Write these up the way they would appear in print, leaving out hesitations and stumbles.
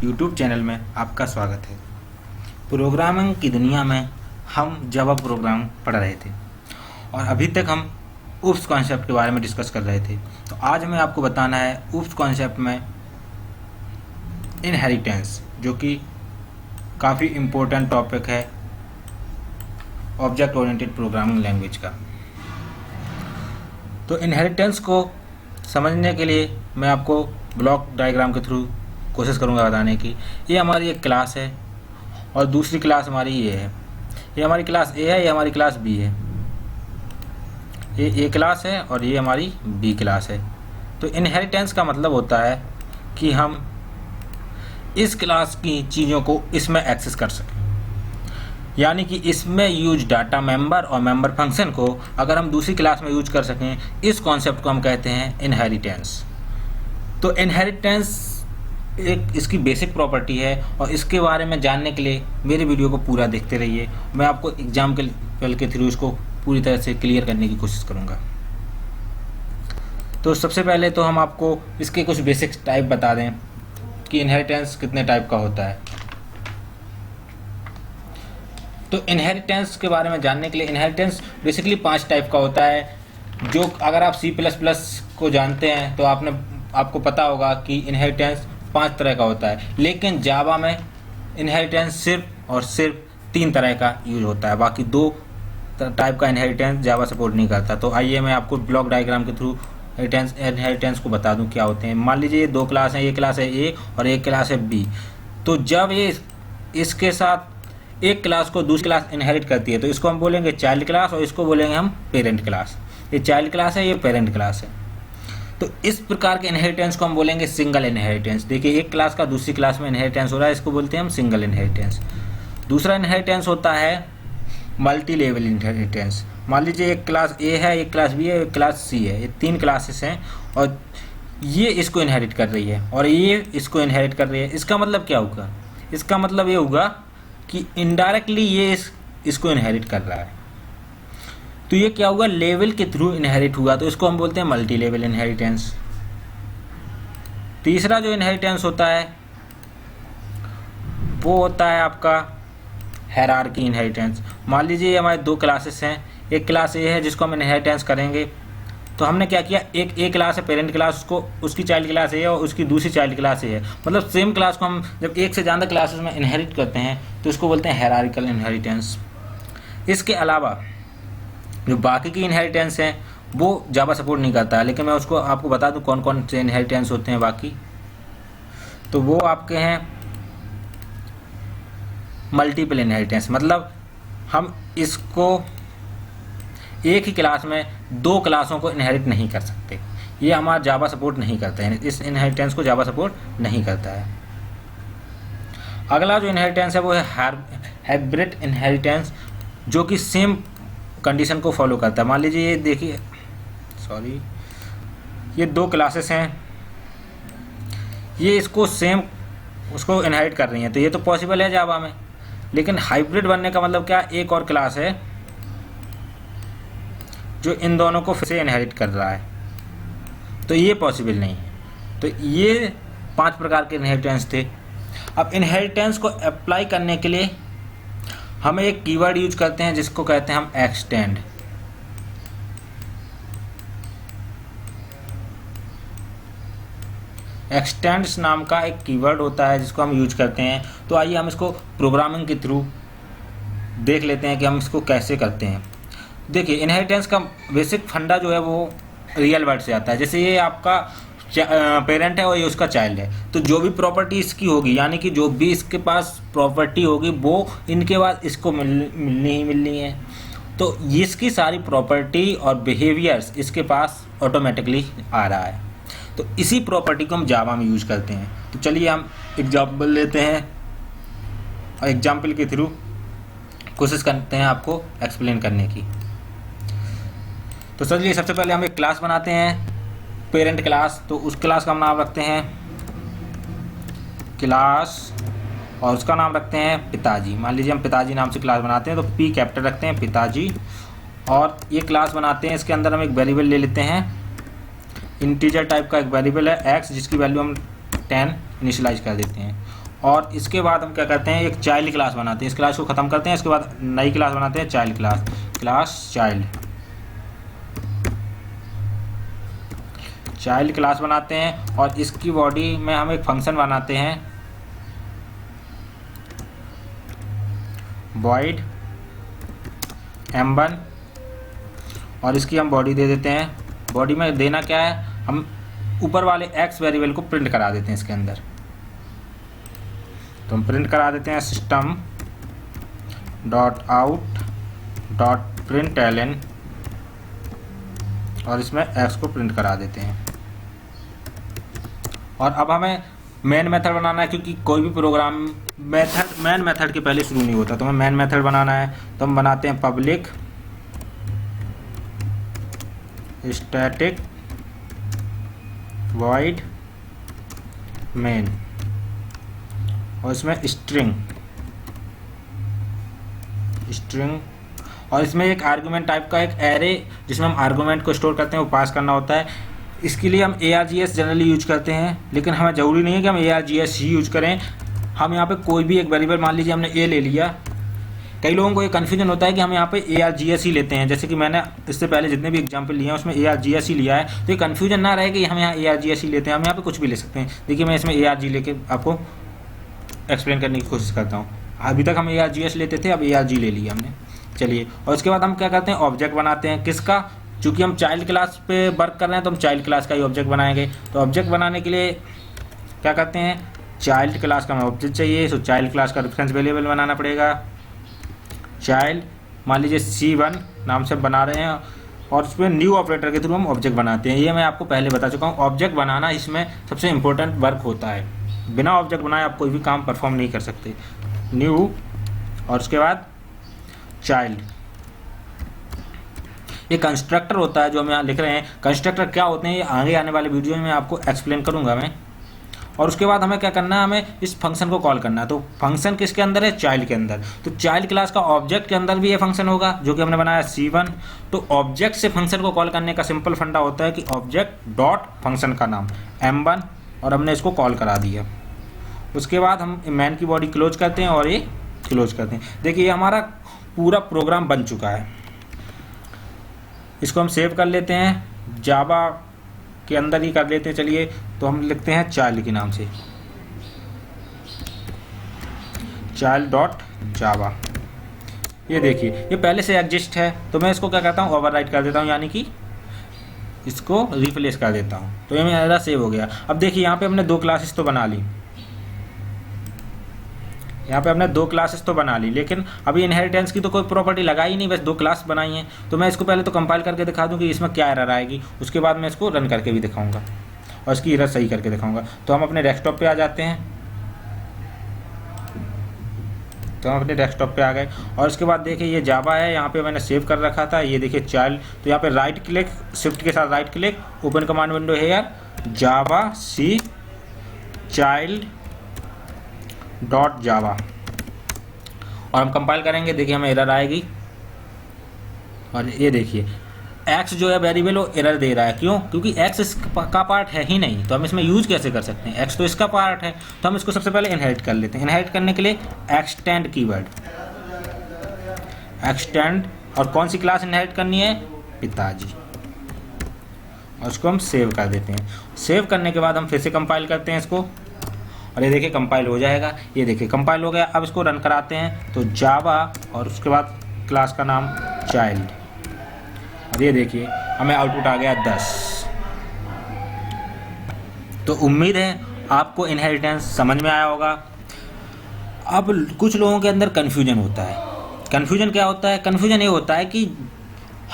YouTube channel में आपका स्वागत है। प्रोग्रामिंग की दुनिया में हम जावा प्रोग्राम पढ़ रहे थे और अभी तक हम ऊप्स कॉन्सेप्ट के बारे में डिस्कस कर रहे थे। तो आज हमें आपको बताना है ऊप्स कॉन्सेप्ट में इनहेरिटेंस, जो कि काफ़ी इम्पोर्टेंट टॉपिक है ऑब्जेक्ट ओरिएंटेड प्रोग्रामिंग लैंग्वेज का। तो इनहेरिटेंस को समझने के लिए मैं आपको ब्लॉक डायग्राम के थ्रू कोशिश करूंगा बताने की। ये हमारी एक क्लास है और दूसरी क्लास हमारी ये है। ये हमारी क्लास ए है, ये हमारी क्लास बी है। ये ए क्लास है और ये हमारी बी क्लास है। तो इनहेरिटेंस का मतलब होता है कि हम इस क्लास की चीज़ों को इसमें एक्सेस कर सकें, यानी कि इसमें यूज डाटा मेंबर और मेंबर फंक्शन को अगर हम दूसरी क्लास में यूज कर सकें, इस कॉन्सेप्ट को हम कहते हैं इनहेरिटेंस। तो इनहेरिटेंस एक इसकी बेसिक प्रॉपर्टी है और इसके बारे में जानने के लिए मेरे वीडियो को पूरा देखते रहिए। मैं आपको एग्जाम्पल के थ्रू इसको पूरी तरह से क्लियर करने की कोशिश करूँगा। तो सबसे पहले तो हम आपको इसके कुछ बेसिक टाइप बता दें कि इनहेरिटेंस कितने टाइप का होता है। तो इनहेरिटेंस के बारे में जानने के लिए इनहेरिटेंस बेसिकली 5 टाइप का होता है, जो अगर आप C++ को जानते हैं तो आपको पता होगा कि इनहेरिटेंस 5 तरह का होता है। लेकिन जावा में इनहेरिटेंस सिर्फ और सिर्फ 3 तरह का यूज होता है, बाकी 2 टाइप का इनहेरिटेंस जावा सपोर्ट नहीं करता। तो आइए मैं आपको ब्लॉक डायग्राम के थ्रू इनहेरिटेंस को बता दूं क्या होते हैं। मान लीजिए ये 2 क्लास हैं, ये क्लास है ए और एक क्लास है बी। तो जब ये इसके साथ एक क्लास को दूसरी क्लास इनहेरिट करती है तो इसको हम बोलेंगे चाइल्ड क्लास और इसको बोलेंगे हम पेरेंट क्लास। ये चाइल्ड क्लास है, ये पेरेंट क्लास है। तो इस प्रकार के इनहेरिटेंस को हम बोलेंगे सिंगल इनहेरिटेंस। देखिए एक क्लास का दूसरी क्लास में इनहेरिटेंस हो रहा है, इसको बोलते हैं हम सिंगल इनहेरिटेंस। दूसरा इनहेरिटेंस होता है मल्टी लेवल इनहेरिटेंस। मान लीजिए एक क्लास ए है, एक क्लास बी है, एक क्लास सी है। ये 3 क्लासेस हैं और ये इसको इनहेरिट कर रही है और ये इसको इनहेरिट कर रही है। इसका मतलब क्या होगा? इसका मतलब ये होगा कि इनडायरेक्टली ये इसको इनहेरिट कर रहा है। तो ये क्या हुआ? लेवल के थ्रू इनहेरिट हुआ, तो इसको हम बोलते हैं मल्टी लेवल इनहेरिटेंस। तीसरा जो इनहेरिटेंस होता है वो होता है आपका हायरार्की इनहेरिटेंस। मान लीजिए ये हमारे 2 क्लासेस हैं, एक क्लास ए है जिसको हम इनहेरिटेंस करेंगे। तो हमने क्या किया, एक ए क्लास है पेरेंट क्लास, उसकी चाइल्ड क्लास ए है और उसकी दूसरी चाइल्ड क्लास ए है। मतलब सेम क्लास को हम जब एक से ज़्यादा क्लासेस में इनहेरिट करते हैं तो इसको बोलते हैं हायरार्किकल इनहेरिटेंस। इसके अलावा जो बाकी की इनहेरिटेंस हैं वो जावा सपोर्ट नहीं करता है, लेकिन मैं उसको आपको बता दूं कौन कौन से इनहेरिटेंस होते हैं बाकी। तो वो आपके हैं मल्टीपल इनहेरिटेंस, मतलब हम इसको एक ही क्लास में 2 क्लासों को इनहेरिट नहीं कर सकते। ये हमारा जावा सपोर्ट नहीं करता है, इस इनहेरिटेंस को जावा सपोर्ट नहीं करता है। अगला जो इनहेरिटेंस है वो है हाइब्रिड इनहेरिटेंस, जो कि सेम कंडीशन को फॉलो करता है। मान लीजिए ये देखिए, ये 2 क्लासेस हैं, ये उसको इनहेरिट कर रही हैं, तो ये तो पॉसिबल है जावा में। लेकिन हाइब्रिड बनने का मतलब क्या? एक और क्लास है जो इन दोनों को फिर से इनहेरिट कर रहा है, तो ये पॉसिबल नहीं है। तो ये 5 प्रकार के इनहेरिटेंस थे। अब इनहेरिटेंस को अप्लाई करने के लिए हम एक कीवर्ड यूज करते हैं जिसको कहते हैं हम एक्सटेंड। एक्सटेंड्स नाम का एक कीवर्ड होता है जिसको हम यूज करते हैं। तो आइए हम इसको प्रोग्रामिंग के थ्रू देख लेते हैं कि हम इसको कैसे करते हैं। देखिए इनहेरिटेंस का बेसिक फंडा जो है वो रियल वर्ड से आता है। जैसे ये आपका पेरेंट है और ये उसका चाइल्ड है, तो जो भी प्रॉपर्टी इसकी होगी, यानी कि जो भी इसके पास प्रॉपर्टी होगी वो इनके बाद इसको मिलनी ही मिलनी है। तो इसकी सारी प्रॉपर्टी और बिहेवियर्स इसके पास ऑटोमेटिकली आ रहा है। तो इसी प्रॉपर्टी को हम जावा में यूज करते हैं। तो चलिए हम एग्जाम्पल लेते हैं और एग्जाम्पल के थ्रू कोशिश करते हैं आपको एक्सप्लेन करने की। तो चलिए सबसे पहले हम एक क्लास बनाते हैं, पेरेंट क्लास। तो उस क्लास का हम नाम रखते हैं क्लास और उसका नाम रखते हैं पिताजी। मान लीजिए हम पिताजी नाम से क्लास बनाते हैं, तो पी कैपिटल रखते हैं पिताजी। और ये क्लास बनाते हैं, इसके अंदर हम एक वेरिएबल ले लेते हैं, इंटीजर टाइप का एक वेरिएबल है एक्स, जिसकी वैल्यू हम 10 इनिशियलाइज कर देते हैं। और इसके बाद हम क्या करते हैं, एक चाइल्ड क्लास बनाते हैं। इस क्लास को ख़त्म करते हैं, इसके बाद नई क्लास बनाते हैं चाइल्ड क्लास चाइल्ड क्लास बनाते हैं। और इसकी बॉडी में हम एक फंक्शन बनाते हैं void m1 और इसकी हम बॉडी दे देते हैं। बॉडी में देना क्या है, हम ऊपर वाले x वेरिएबल को प्रिंट करा देते हैं इसके अंदर। तो हम प्रिंट करा देते हैं system dot out dot println और इसमें x को प्रिंट करा देते हैं। और अब हमें मेन मेथड बनाना है, क्योंकि कोई भी प्रोग्राम मेन मेथड के पहले शुरू नहीं होता। तो हमें मेन मेथड बनाना है, तो हम बनाते हैं पब्लिक स्टैटिक void main और इसमें स्ट्रिंग और इसमें एक आर्गुमेंट टाइप का एक एरे जिसमें हम आर्गुमेंट को स्टोर करते हैं वो पास करना होता है। इसके लिए हम ARGS जनरली यूज करते हैं, लेकिन हमें ज़रूरी नहीं है कि हम ARGS ही यूज करें। हम यहाँ पे कोई भी एक वेरिएबल, मान लीजिए हमने A ले लिया। कई लोगों को ये कन्फ्यूजन होता है कि हम यहाँ पे ARGS ही लेते हैं, जैसे कि मैंने इससे पहले जितने भी एग्जाम्पल लिए हैं उसमें ARGS ही लिया है। तो ये कन्फ्यूजन ना रहे कि हम यहाँ ARGS ही लेते हैं, हम यहाँ पे कुछ भी ले सकते हैं। देखिए मैं इसमें ARG लेके आपको एक्सप्लेन करने की कोशिश करता हूँ। अभी तक हम ARGS लेते थे, अब ARG ले लिया हमने। चलिए, और उसके बाद हम क्या करते हैं, ऑब्जेक्ट बनाते हैं। किसका? चूँकि हम चाइल्ड क्लास पे वर्क कर रहे हैं तो हम चाइल्ड क्लास का ही ऑब्जेक्ट बनाएंगे। तो ऑब्जेक्ट बनाने के लिए क्या करते हैं, चाइल्ड क्लास का हमें ऑब्जेक्ट चाहिए, तो चाइल्ड क्लास का रेफरेंस वेरिएबल बनाना पड़ेगा। चाइल्ड मान लीजिए C1 नाम से बना रहे हैं और उसमें न्यू ऑपरेटर के थ्रू हम ऑब्जेक्ट बनाते हैं। ये मैं आपको पहले बता चुका हूँ। ऑब्जेक्ट बनाना इसमें सबसे इम्पोर्टेंट वर्क होता है। बिना ऑब्जेक्ट बनाए आप कोई भी काम परफॉर्म नहीं कर सकते। न्यू और उसके बाद चाइल्ड, ये कंस्ट्रक्टर होता है जो हम यहाँ लिख रहे हैं। कंस्ट्रक्टर क्या होते हैं ये आगे आने वाले वीडियो में आपको एक्सप्लेन करूँगा मैं। और उसके बाद हमें क्या करना है, हमें इस फंक्शन को कॉल करना है। तो फंक्शन किसके अंदर है, चाइल्ड के अंदर। तो चाइल्ड क्लास का ऑब्जेक्ट के अंदर भी ये फंक्शन होगा जो कि हमने बनाया C1। तो ऑब्जेक्ट से फंक्शन को कॉल करने का सिंपल फंडा होता है कि ऑब्जेक्ट डॉट फंक्शन का नाम M1 और हमने इसको कॉल करा दिया। उसके बाद हम मैन की बॉडी क्लोज करते हैं और ये क्लोज करते हैं। देखिए ये हमारा पूरा प्रोग्राम बन चुका है। इसको हम सेव कर लेते हैं, जावा के अंदर ही कर लेते हैं। चलिए, तो हम लिखते हैं चाइल्ड के नाम से, चाइल्ड डॉट जावा। ये देखिए ये पहले से एग्जिस्ट है, तो मैं इसको क्या करता हूँ, ओवरराइट कर देता हूँ, यानी कि इसको रिप्लेस कर देता हूँ। तो ये मेरा सेव हो गया। अब देखिए यहाँ पे हमने दो क्लासेस तो बना ली, लेकिन अभी इनहेरिटेंस की तो कोई प्रॉपर्टी लगाई नहीं, बस दो क्लास बनाई हैं। तो मैं इसको पहले तो कंपाइल करके दिखा दूं कि इसमें क्या एरर आएगी, उसके बाद मैं इसको रन करके भी दिखाऊंगा और इसकी एरर सही करके दिखाऊंगा। तो हम अपने डेस्कटॉप पे आ जाते हैं। तो हम अपने डेस्कटॉप पे आ गए और उसके बाद देखिए ये जावा है, यहाँ पे मैंने सेव कर रखा था। ये देखिए चाइल्ड, तो यहाँ पे राइट क्लिक, शिफ्ट के साथ right click, open command window here, javac child dot java और हम कंपाइल करेंगे। देखिए हमें एरर आएगी और ये देखिए x जो है वेरिएबल वो एरर दे रहा है। क्यों? क्योंकि x इसका पार्ट है ही नहीं, तो हम इसमें यूज कैसे कर सकते हैं, x तो इसका पार्ट है। तो हम इसको सबसे पहले इनहेरिट कर लेते हैं। इनहेरिट करने के लिए एक्सटेंड कीवर्ड, एक्सटेंड, और कौन सी क्लास इनहेरिट करनी है, पिताजी, और उसको हम सेव कर देते हैं। सेव करने के बाद हम फिर से कंपाइल करते हैं इसको और ये देखिए कंपाइल हो जाएगा। ये देखिए कंपाइल हो गया। अब इसको रन कराते हैं, तो जावा और उसके बाद क्लास का नाम चाइल्ड, और ये देखिए हमें आउटपुट आ गया 10। तो उम्मीद है आपको इनहेरिटेंस समझ में आया होगा। अब कुछ लोगों के अंदर कन्फ्यूजन होता है। कन्फ्यूजन क्या होता है? कन्फ्यूजन ये होता है कि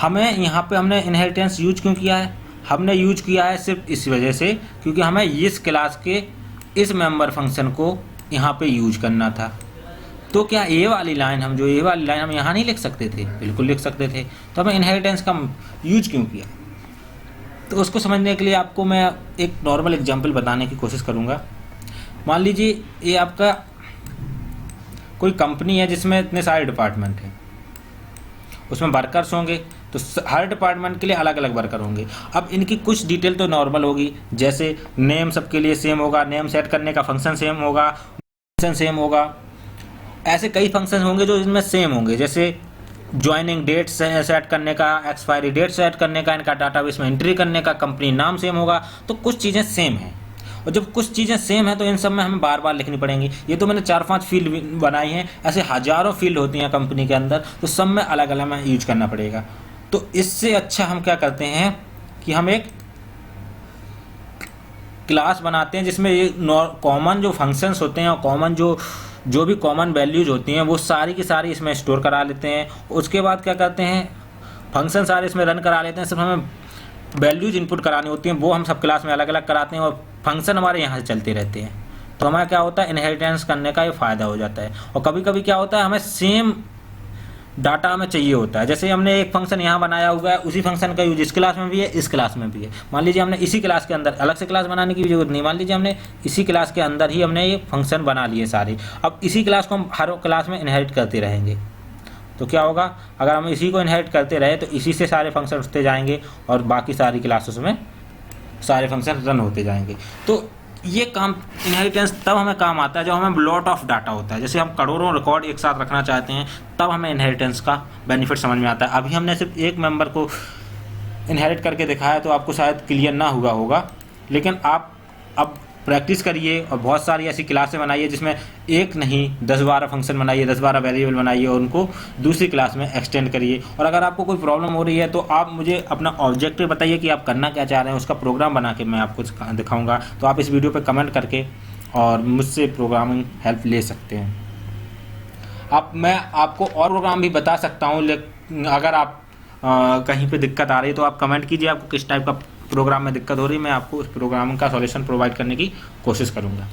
हमें यहाँ पे हमने इनहेरिटेंस यूज क्यों किया है। हमने यूज किया है सिर्फ इस वजह से क्योंकि हमें इस क्लास के इस मेंबर फंक्शन को यहाँ पे यूज करना था। तो क्या ये वाली लाइन हम यहाँ नहीं लिख सकते थे? बिल्कुल लिख सकते थे। तो हमें इनहेरिटेंस का यूज क्यों किया? तो उसको समझने के लिए आपको मैं एक नॉर्मल एग्जांपल बताने की कोशिश करूँगा। मान लीजिए ये आपका कोई कंपनी है जिसमें इतने सारे डिपार्टमेंट हैं, उसमें वर्कर्स होंगे, तो हर डिपार्टमेंट के लिए अलग अलग वर्कर होंगे। अब इनकी कुछ डिटेल तो नॉर्मल होगी, जैसे नेम सबके लिए सेम होगा, नेम सेट करने का फंक्शन सेम होगा, फंक्शन सेम होगा। ऐसे कई फंक्शन होंगे जो इसमें सेम होंगे, जैसे ज्वाइनिंग डेट सेट करने का, एक्सपायरी डेट सेट करने का, इनका डाटाबेस में एंट्री करने का, कंपनी नाम सेम होगा। तो कुछ चीज़ें सेम हैं, और जब कुछ चीज़ें सेम हैं तो इन सब में हमें बार बार लिखनी पड़ेंगी। ये तो मैंने 4-5 फील्ड बनाई हैं, ऐसे हज़ारों फील्ड होती हैं कंपनी के अंदर, तो सब में अलग अलग में यूज करना पड़ेगा। तो इससे अच्छा हम क्या करते हैं कि हम एक क्लास बनाते हैं जिसमें ये कॉमन जो फंक्शंस होते हैं और कॉमन जो भी कॉमन वैल्यूज होती हैं वो सारी की सारी इसमें स्टोर करा लेते हैं। उसके बाद क्या करते हैं, फंक्शन सारे इसमें रन करा लेते हैं। सिर्फ हमें वैल्यूज इनपुट करानी होती हैं, वो हम सब क्लास में अलग अलग कराते हैं, और फंक्शन हमारे यहाँ से चलते रहते हैं। तो हमारा क्या होता है, इनहेरिटेंस करने का ये फ़ायदा हो जाता है। और कभी कभी क्या होता है, हमें सेम डाटा हमें चाहिए होता है। जैसे हमने एक फंक्शन यहाँ बनाया हुआ है, उसी फंक्शन का यूज इस क्लास में भी है, इस क्लास में भी है। मान लीजिए हमने इसी क्लास के अंदर, अलग से क्लास बनाने की जरूरत नहीं, मान लीजिए हमने इसी क्लास के अंदर ही हमने ये फंक्शन बना लिए सारे। अब इसी क्लास को हम हर क्लास में इनहेरिट करते रहेंगे, तो क्या होगा, अगर हम इसी को इनहेरिट करते रहे तो इसी से सारे फंक्शन उठते जाएंगे और बाकी सारी क्लासेस में सारे फंक्शन रन होते जाएंगे। तो ये काम इनहेरिटेंस तब हमें काम आता है जब हमें लॉट ऑफ डाटा होता है। जैसे हम करोड़ों रिकॉर्ड एक साथ रखना चाहते हैं, तब हमें इनहेरिटेंस का बेनिफिट समझ में आता है। अभी हमने सिर्फ एक मेंबर को इनहेरिट करके दिखाया तो आपको शायद क्लियर ना हुआ होगा, लेकिन आप अब प्रैक्टिस करिए और बहुत सारी ऐसी क्लासें बनाइए जिसमें एक नहीं 10-12 फंक्शन बनाइए, 10-12 वेरिएबल बनाइए और उनको दूसरी क्लास में एक्सटेंड करिए। और अगर आपको कोई प्रॉब्लम हो रही है तो आप मुझे अपना ऑब्जेक्टिव बताइए कि आप करना क्या चाह रहे हैं, उसका प्रोग्राम बना के मैं आपको दिखाऊंगा। तो आप इस वीडियो पे कमेंट करके और मुझसे प्रोग्रामिंग हेल्प ले सकते हैं। मैं आपको और प्रोग्राम भी बता सकता हूँ, लेकिन अगर आप कहीं पर दिक्कत आ रही है तो आप कमेंट कीजिए आपको किस टाइप का प्रोग्राम में दिक्कत हो रही है, मैं आपको उस प्रोग्राम का सॉल्यूशन प्रोवाइड करने की कोशिश करूंगा।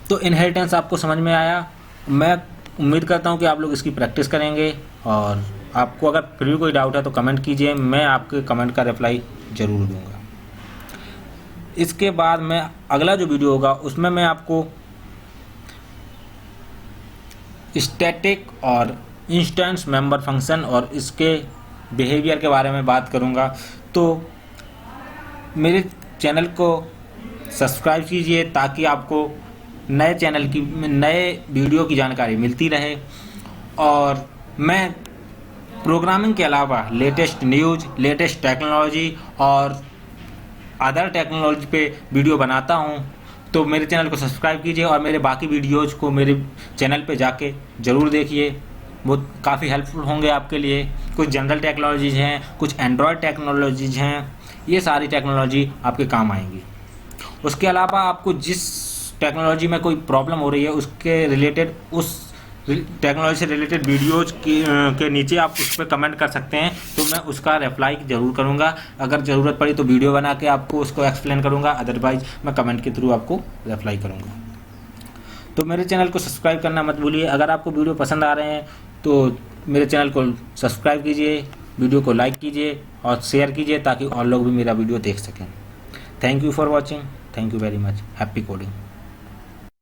तो इनहेरिटेंस आपको समझ में आया, मैं उम्मीद करता हूं कि आप लोग इसकी प्रैक्टिस करेंगे। और आपको अगर फिर भी कोई डाउट है तो कमेंट कीजिए, मैं आपके कमेंट का रिप्लाई ज़रूर दूंगा। इसके बाद मैं अगला जो वीडियो होगा उसमें मैं आपको स्टैटिक और इंस्टेंस मेंबर फंक्शन और इसके बिहेवियर के बारे में बात करूंगा। तो मेरे चैनल को सब्सक्राइब कीजिए ताकि आपको नए वीडियो की जानकारी मिलती रहे। और मैं प्रोग्रामिंग के अलावा लेटेस्ट न्यूज़, लेटेस्ट टेक्नोलॉजी और अदर टेक्नोलॉजी पे वीडियो बनाता हूँ। तो मेरे चैनल को सब्सक्राइब कीजिए और मेरे बाकी वीडियोज़ को मेरे चैनल पे जाके ज़रूर देखिए, वो काफ़ी हेल्पफुल होंगे आपके लिए। कुछ जनरल टेक्नोलॉजीज़ हैं, कुछ एंड्रॉयड टेक्नोलॉजीज़ हैं, ये सारी टेक्नोलॉजी आपके काम आएंगी। उसके अलावा आपको जिस टेक्नोलॉजी में कोई प्रॉब्लम हो रही है उसके रिलेटेड, उस टेक्नोलॉजी से रिलेटेड वीडियोज़ के नीचे आप उस पर कमेंट कर सकते हैं, तो मैं उसका रिप्लाई ज़रूर करूँगा। अगर ज़रूरत पड़ी तो वीडियो बना के आपको उसको एक्सप्लेन करूँगा, अदरवाइज मैं कमेंट के थ्रू आपको रिप्लाई करूँगा। तो मेरे चैनल को सब्सक्राइब करना मत भूलिए। अगर आपको वीडियो पसंद आ रहे हैं तो मेरे चैनल को सब्सक्राइब कीजिए, वीडियो को लाइक कीजिए और शेयर कीजिए ताकि और लोग भी मेरा वीडियो देख सकें। Thank you for watching, thank you very much, happy coding.